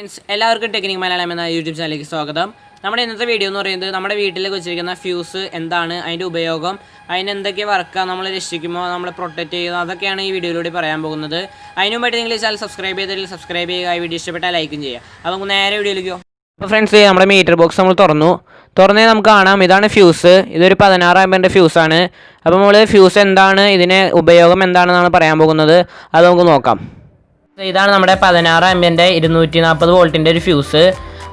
Friends എല്ലാവർക്കും technique Malayalam എന്ന YouTube ചാനലിലേക്ക് സ്വാഗതം. നമ്മുടെ ഇന്നത്തെ വീഡിയോ എന്ന് പറയുന്നത് നമ്മുടെ വീട്ടിലേക്ക് വെച്ചിരിക്കുന്ന ഫ്യൂസ് എന്താണ്, അതിൻ്റെ ഉപയോഗം, അതിന് എന്തൊക്കെ വർക്കാണ്, നമ്മൾ രക്ഷിക്കുമ്പോൾ നമ്മൾ പ്രൊട്ടക്റ്റ് ചെയ്യുന്നത്, അതൊക്കെയാണ് ഈ വീഡിയോയിലൂടെ പറയാൻ പോകുന്നത്. അതിനു വേണ്ടി നിങ്ങൾ ഈ ചാനൽ സബ്സ്ക്രൈബ് ചെയ്തിട്ട് സബ്സ്ക്രൈബ് ചെയ്യുക, ഈ വീഡിയോ ഇഷ്ടപ്പെട്ടാൽ ലൈക്കും ചെയ്യുക. അപ്പോൾ നമുക്ക് നേരെ വീഡിയോയിലേക്കോ. അപ്പോൾ ഫ്രണ്ട്സ്, നമ്മുടെ മീറ്റർ ബോക്സ് നമ്മൾ തുറന്നേ നമുക്ക് കാണാം. ഇതാണ് ഫ്യൂസ്. ഇതൊരു 16 ആമ്പിയറിൻ്റെ ഫ്യൂസാണ്. അപ്പോൾ നമ്മൾ ഫ്യൂസ് എന്താണ്, ഇതിന് ഉപയോഗം എന്താണെന്നാണ് പറയാൻ പോകുന്നത്. അത് നമുക്ക് നോക്കാം. ഇതാണ് നമ്മുടെ 16 ആമ്പിയറിൻ്റെ 240 വോൾട്ടിൻ്റെ ഒരു ഫ്യൂസ്.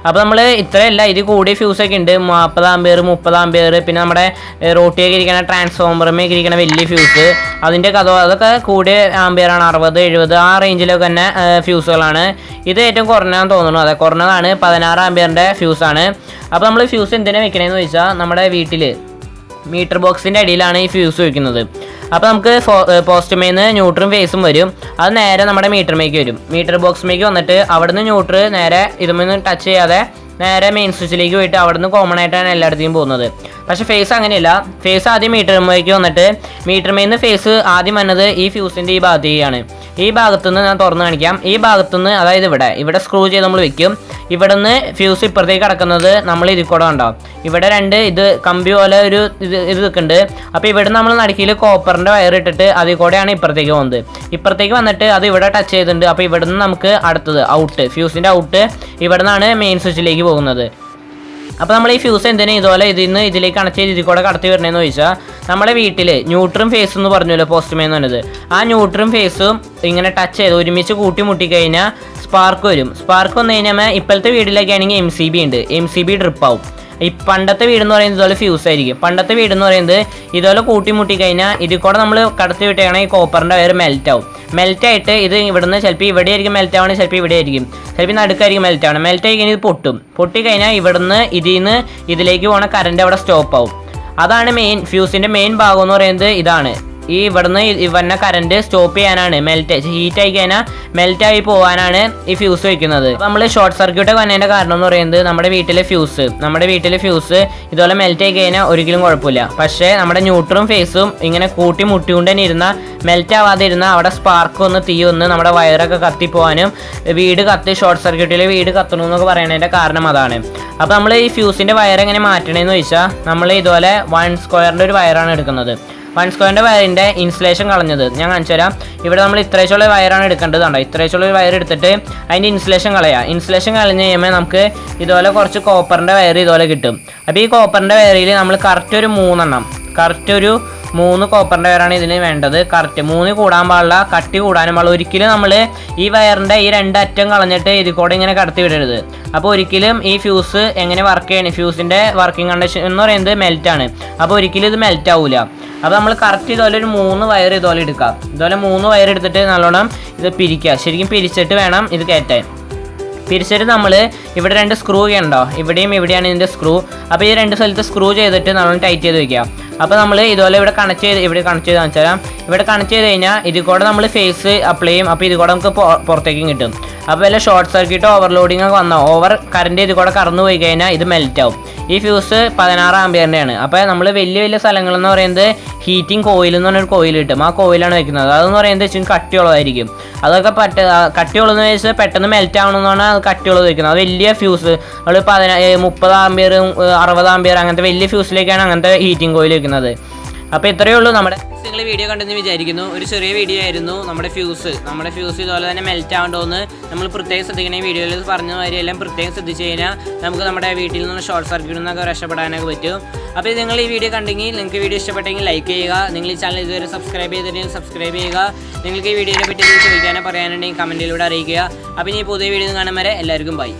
അപ്പോൾ നമ്മൾ ഇത്രയല്ല, ഇത് കൂടിയ ഫ്യൂസൊക്കെ ഉണ്ട്. 40 ആമ്പിയർ, 30 ആമ്പിയർ, പിന്നെ നമ്മുടെ റോട്ടിയൊക്കെ ഇരിക്കുന്ന ട്രാൻസ്ഫോമറുമൊക്കെ ഇരിക്കുന്ന വലിയ ഫ്യൂസ്, അതിൻ്റെ അതൊക്കെ കൂടിയ ആമ്പിയറാണ്. 60, 70 ആ റേഞ്ചിലൊക്കെ തന്നെ ഫ്യൂസുകളാണ്. ഇത് ഏറ്റവും കുറഞ്ഞാന്ന് തോന്നുന്നു. അതെ, കുറഞ്ഞതാണ്. 16 ആമ്പിയറിൻ്റെ ഫ്യൂസാണ്. അപ്പോൾ നമ്മൾ ഫ്യൂസ് എന്തിനാണ് വെക്കണമെന്ന് ചോദിച്ചാൽ, നമ്മുടെ വീട്ടിൽ മീറ്റർ ബോക്സിൻ്റെ അടിയിലാണ് ഈ ഫ്യൂസ് വയ്ക്കുന്നത്. അപ്പോൾ നമുക്ക് പോസ്റ്റ്മേന്ന് ന്യൂട്രും ഫേസും വരും. അത് നേരെ നമ്മുടെ മീറ്ററിലേക്ക് വരും. മീറ്റർ ബോക്സിലേക്ക് വന്നിട്ട് അവിടുന്ന് ന്യൂട്രൽ നേരെ ഇതുമൊന്നും ടച്ച് ചെയ്യാതെ നേരെ മെയിൻ സ്വിച്ചിലേക്ക് പോയിട്ട് അവിടുന്ന് കോമൺ ആയിട്ടാണ് എല്ലായിടത്തേക്കും പോകുന്നത്. പക്ഷേ ഫേസ് അങ്ങനെയല്ല. ഫേസ് ആദ്യം മീറ്ററിലേക്ക് വന്നിട്ട് മീറ്ററിൽ ഫേസ് ആദ്യം വന്നത് ഈ ഫ്യൂസിൻ്റെ ഈ ഭാഗത്തേക്കാണ്. ഈ ഭാഗത്തുനിന്ന് ഞാൻ തുറന്ന് കാണിക്കാം. ഈ ഭാഗത്തുനിന്ന്, അതായത് ഇവിടെ സ്ക്രൂ ചെയ്ത് നമ്മൾ വെക്കും. ഇവിടെ നിന്ന് ഫ്യൂസ് ഇപ്പുറത്തേക്ക് കിടക്കുന്നത് നമ്മൾ ഇതിൽ കൂടെ ഉണ്ടാവും. ഇവിടെ ഇത് കമ്പി പോലെ ഒരു ഇത് നിൽക്കുന്നുണ്ട്. അപ്പോൾ ഇവിടെ നമ്മൾ നടുക്കിൽ കോപ്പറിൻ്റെ വയർ ഇട്ടിട്ട് അതിൽ കൂടെയാണ് ഇപ്പുറത്തേക്ക് പോകുന്നത്. ഇപ്പുറത്തേക്ക് വന്നിട്ട് അത് ഇവിടെ ടച്ച് ചെയ്തിട്ടുണ്ട്. അപ്പോൾ ഇവിടെ നിന്ന് നമുക്ക് അടുത്തത് ഔട്ട്, ഫ്യൂസിൻ്റെ ഔട്ട് ഇവിടെ നിന്നാണ് മെയിൻ സ്വിച്ചിലേക്ക് പോകുന്നത്. അപ്പോൾ നമ്മൾ ഈ ഫ്യൂസ് എന്തിനാണ് ഇതുപോലെ ഇതിലേക്ക് കണക്ട് ചെയ്ത് ഇതിൽ കൂടെ കടത്തി വരണമെന്ന് ചോദിച്ചാൽ, നമ്മുടെ വീട്ടിൽ ന്യൂട്രും ഫേസ് എന്ന് പറഞ്ഞല്ലോ പോസ്റ്റ്മേന്ന് പറഞ്ഞത്, ആ ന്യൂട്രും ഫേസും ഇങ്ങനെ ടച്ച് ചെയ്ത് ഒരുമിച്ച് കൂട്ടി മുട്ടിക്കഴിഞ്ഞാൽ സ്പാർക്ക് വരും. സ്പാർക്ക് വന്നു കഴിഞ്ഞാൽ ഇപ്പോഴത്തെ വീട്ടിലൊക്കെ ആണെങ്കിൽ MCB ഉണ്ട്, MCB ഡ്രിപ്പ് ആവും. ഈ പണ്ടത്തെ വീടെന്ന് പറയുന്നത് ഇതുപോലെ ഫ്യൂസ് ആയിരിക്കും. പണ്ടത്തെ വീടെന്ന് പറയുന്നത് ഇതുപോലെ കൂട്ടിമുട്ടി കഴിഞ്ഞാൽ ഇതിൽ കൂടെ നമ്മൾ കടത്തി വിട്ടുകയാണെങ്കിൽ ഈ കോപ്പറിൻ്റെ വയർ മെൽറ്റായിട്ട് ഇത് ഇവിടുന്ന് ചിലപ്പോൾ ഇവിടെ ആയിരിക്കും മെൽറ്റ് ആവണമെങ്കിൽ ചിലപ്പോൾ ഇവിടെ ആയിരിക്കും, ചിലപ്പോൾ നടുക്കായിരിക്കും മെൽറ്റ് ആവണം. മെൽറ്റ് ആയി കഴിഞ്ഞാൽ ഇത് പൊട്ടിക്കഴിഞ്ഞാൽ ഇവിടുന്ന് ഇതിലേക്ക് പോകുന്ന കറണ്ട് അവിടെ സ്റ്റോപ്പ് ആവും. അതാണ് ഫ്യൂസിൻ്റെ മെയിൻ ഭാഗം എന്ന് പറയുന്നത്. ഇതാണ് ഈ ഇവിടുന്ന് വന്ന കറണ്ട് സ്റ്റോപ്പ് ചെയ്യാനാണ്, ഹീറ്റ് ആയി കഴിഞ്ഞാൽ മെൽറ്റായി പോകാനാണ് ഈ ഫ്യൂസ് വയ്ക്കുന്നത്. നമ്മൾ ഷോർട്ട് സർക്യൂട്ട് വന്നതിൻ്റെ കാരണം എന്ന് പറയുന്നത് നമ്മുടെ വീട്ടിലെ ഫ്യൂസ് ഇതുപോലെ മെൽറ്റ് ആയി കഴിഞ്ഞാൽ ഒരിക്കലും കുഴപ്പമില്ല. പക്ഷേ നമ്മുടെ ന്യൂട്രും ഫേസും ഇങ്ങനെ കൂട്ടി മുട്ടിക്കൊണ്ട് തന്നെ മെൽറ്റ് ആവാതെ അവിടെ സ്പാർക്ക് തീ നമ്മുടെ വയറൊക്കെ കത്തിപ്പോവാനും ഷോർട്ട് സർക്യൂട്ടിൽ വീട് കത്തണമെന്നൊക്കെ പറയുന്നതിൻ്റെ കാരണം അതാണ്. അപ്പോൾ നമ്മൾ ഈ ഫ്യൂസിൻ്റെ വയർ എങ്ങനെ മാറ്റണമെന്ന് ചോദിച്ചാൽ, നമ്മൾ ഇതുപോലെ 1 സ്ക്വയറിൻ്റെ ഒരു വയറാണ് എടുക്കുന്നത്. 1 സ്ക്വയറിൻ്റെ വയറിൻ്റെ ഇൻസുലേഷൻ കളഞ്ഞത് ഞാൻ കാണിച്ചു തരാം. ഇവിടെ നമ്മൾ ഇത്രയുള്ള വയറാണ് എടുക്കേണ്ടതുണ്ടോ. ഇത്രയുള്ള വയർ എടുത്തിട്ട് അതിൻ്റെ ഇൻസുലേഷൻ കളഞ്ഞ് കഴിയുമ്പോൾ നമുക്ക് ഇതുപോലെ കുറച്ച് കോപ്പറിൻ്റെ വയർ ഇതുപോലെ കിട്ടും. അപ്പോൾ ഈ കോപ്പറിൻ്റെ വയറിൽ നമ്മൾ കറക്റ്റ് ഒരു 3 കോപ്പറിൻ്റെ വയറാണ് ഇതിന് വേണ്ടത്. കറക്റ്റ് 3 കൂടാൻ പാടില്ല, കട്ടി കൂടാനും പാടില്ല. ഒരിക്കലും നമ്മൾ ഈ വയറിൻ്റെ ഈ 2 അറ്റം കളഞ്ഞിട്ട് ഇതിൽ കൂടെ ഇങ്ങനെ കടത്തി വിടരുത്. അപ്പോൾ ഒരിക്കലും ഈ ഫ്യൂസ് എങ്ങനെ വർക്ക് ചെയ്യണം, ഫ്യൂസിൻ്റെ വർക്കിംഗ് കണ്ടീഷൻ എന്ന് പറയുന്നത് മെൽറ്റാണ്. അപ്പോൾ ഒരിക്കലും ഇത് മെൽറ്റ് ആവില്ല. അപ്പോൾ നമ്മൾ കറക്റ്റ് ഇതുപോലെ ഒരു 3 വയർ ഇതുപോലെ എടുക്കാം. ഇതുപോലെ 3 വയർ എടുത്തിട്ട് നല്ലോണം ഇത് പിരിക്കുക. ശരിക്കും പിരിച്ചിട്ട് വേണം ഇത് കയറ്റാൻ. പിരിച്ചിട്ട് നമ്മൾ ഇവിടെ 2 സ്ക്രൂ ചെയ്യണ്ടോ, ഇവിടെയാണ് ഇതിൻ്റെ സ്ക്രൂ. അപ്പോൾ ഈ 2 സ്ഥലത്ത് സ്ക്രൂ ചെയ്തിട്ട് നല്ലോണം ടൈറ്റ് ചെയ്ത് വെക്കുക. അപ്പോൾ നമ്മൾ ഇതുപോലെ ഇവിടെ കണക്ട് ചെയ്ത് കാണിച്ചു തരാം. ഇവിടെ കണക്ട് ചെയ്ത് കഴിഞ്ഞാൽ ഇതിൽ കൂടെ നമ്മൾ ഫേസ് അപ്ലൈ ചെയ്യും. അപ്പോൾ ഇതിൽ കൂടെ നമുക്ക് പുറത്തേക്കും കിട്ടും. അപ്പോൾ വല്ല ഷോർട്ട് സർക്യൂട്ടോ ഓവർലോഡിങ് ഒക്കെ വന്നോ, കറണ്ട് ഇതിൽ കൂടെ കടന്നു പോയി കഴിഞ്ഞാൽ ഇത് മെൽറ്റ് ആവും. ഈ ഫ്യൂസ് 16 ആമ്പിയറിൻ്റെയാണ്. അപ്പോൾ നമ്മൾ വലിയ സ്ഥലങ്ങളെന്ന് പറയുന്നത് ഹീറ്റിംഗ് കോയിൽ എന്ന് പറഞ്ഞൊരു കോയിൽ കിട്ടും. ആ കോയിലാണ് വെക്കുന്നത്. അതെന്ന് പറയുന്നത് ഇച്ചിരി കട്ടിയുള്ളതായിരിക്കും. അതൊക്കെ കട്ടിയുള്ളതെന്ന് വെച്ചാൽ പെട്ടെന്ന് മെൽറ്റ് ആവണമെന്നാണ് അത് കട്ടിയുള്ളത് വെക്കുന്നത്. അത് വലിയ ഫ്യൂസ് നമ്മൾ 30 ആമ്പിയർ, 60 ആമ്പിയർ അങ്ങനത്തെ വലിയ ഫ്യൂസിലേക്കാണ് അങ്ങനത്തെ ഹീറ്റിംഗ് കോയിൽ വെക്കുന്നത്. അപ്പോൾ ഇത്രയേ ഉള്ളൂ. നിങ്ങൾ വീഡിയോ കണ്ടെന്ന് വിചാരിക്കുന്നു. ഒരു ചെറിയ വീഡിയോ ആയിരുന്നു. നമ്മുടെ ഫ്യൂസ് ഇതുപോലെ തന്നെ മെൽറ്റ് ആവേണ്ടോന്ന് നമ്മൾ പ്രത്യേകം ശ്രദ്ധിക്കണം. ഈ വീഡിയോയിൽ പറഞ്ഞ മാതിരിയെല്ലാം പ്രത്യേകം ശ്രദ്ധിച്ചു കഴിഞ്ഞാൽ നമുക്ക് നമ്മുടെ വീട്ടിൽ നിന്ന് ഷോർട്ട് സർക്യൂട്ടിൽ നിന്നൊക്കെ രക്ഷപ്പെടാനൊക്കെ പറ്റും. അപ്പോൾ നിങ്ങൾ ഈ വീഡിയോ കണ്ടെങ്കിൽ, നിങ്ങൾക്ക് വീഡിയോ ഇഷ്ടപ്പെട്ടെങ്കിൽ ലൈക്ക് ചെയ്യുക. നിങ്ങൾ ഈ ചാനൽ ഇതുവരെ സബ്സ്ക്രൈബ് ചെയ്തിട്ടുണ്ടെങ്കിൽ സബ്സ്ക്രൈബ് ചെയ്യുക. നിങ്ങൾക്ക് ഈ വീഡിയോയെ പറ്റി ചോദിക്കാനോ പറയാനുണ്ടെങ്കിൽ കമൻറ്റിലൂടെ അറിയിക്കുക. അപ്പോൾ ഇനി പുതിയ വീഡിയോ കാണും വരെ എല്ലാവർക്കും ബൈ.